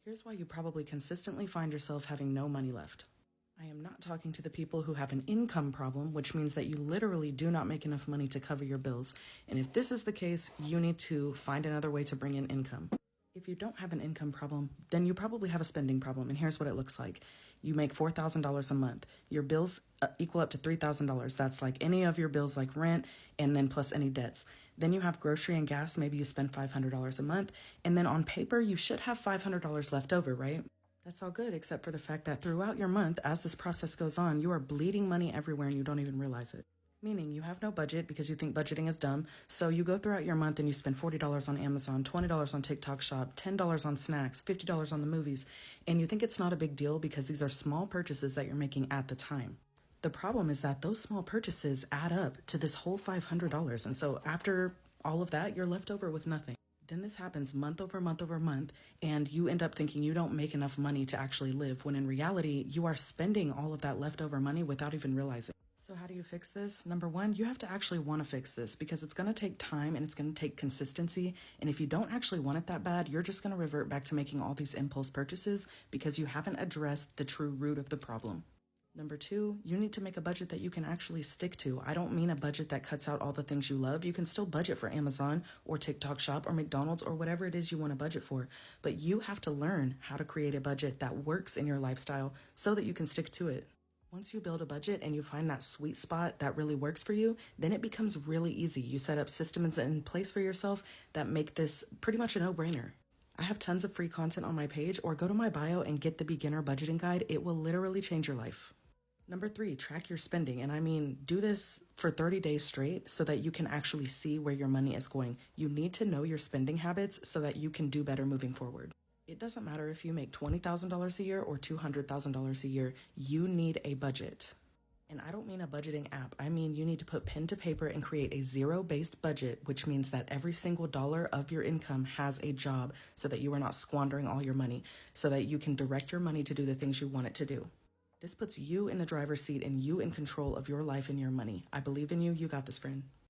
Here's why you probably consistently find yourself having no money left. I am not talking to the people who have an income problem, which means that you literally do not make enough money to cover your bills. And if this is the case, you need to find another way to bring in income. If you don't have an income problem, then you probably have a spending problem, and here's what it looks like. You make $4,000 a month. Your bills equal up to $3,000. That's like any of your bills, like rent, and then plus any debts. Then you have grocery and gas. Maybe you spend $500 a month, and then on paper, you should have $500 left over, right? That's all good, except for the fact that throughout your month, as this process goes on, you are bleeding money everywhere and you don't even realize it. Meaning you have no budget because you think budgeting is dumb, so you go throughout your month and you spend $40 on Amazon, $20 on TikTok Shop, $10 on snacks, $50 on the movies, and you think it's not a big deal because these are small purchases that you're making at the time. The problem is that those small purchases add up to this whole $500, and so after all of that, you're left over with nothing. Then this happens month over month over month, and you end up thinking you don't make enough money to actually live, when in reality, you are spending all of that leftover money without even realizing. So how do you fix this? Number one, you have to actually want to fix this because it's going to take time and it's going to take consistency. And if you don't actually want it that bad, you're just going to revert back to making all these impulse purchases because you haven't addressed the true root of the problem. Number two, you need to make a budget that you can actually stick to. I don't mean a budget that cuts out all the things you love. You can still budget for Amazon or TikTok Shop or McDonald's or whatever it is you want to budget for. But you have to learn how to create a budget that works in your lifestyle so that you can stick to it. Once you build a budget and you find that sweet spot that really works for you, then it becomes really easy. You set up systems in place for yourself that make this pretty much a no-brainer. I have tons of free content on my page, or go to my bio and get the beginner budgeting guide. It will literally change your life. Number three, track your spending. And I mean, do this for 30 days straight so that you can actually see where your money is going. You need to know your spending habits so that you can do better moving forward. It doesn't matter if you make $20,000 a year or $200,000 a year, you need a budget. And I don't mean a budgeting app. I mean, you need to put pen to paper and create a zero-based budget, which means that every single dollar of your income has a job so that you are not squandering all your money, so that you can direct your money to do the things you want it to do. This puts you in the driver's seat and you in control of your life and your money. I believe in you. You got this, friend.